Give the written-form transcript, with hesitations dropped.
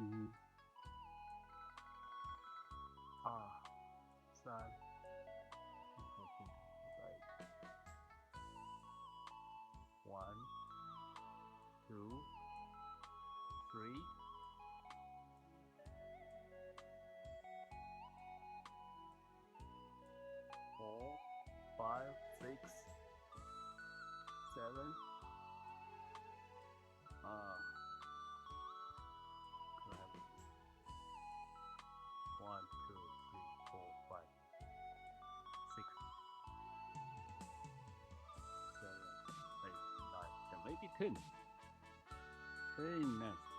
嗯，二三，right. One, two, three, four, five, six, seven. Correct. One, two, three, four, five, six, seven, eight, nine, 10. Maybe 10. Very nice.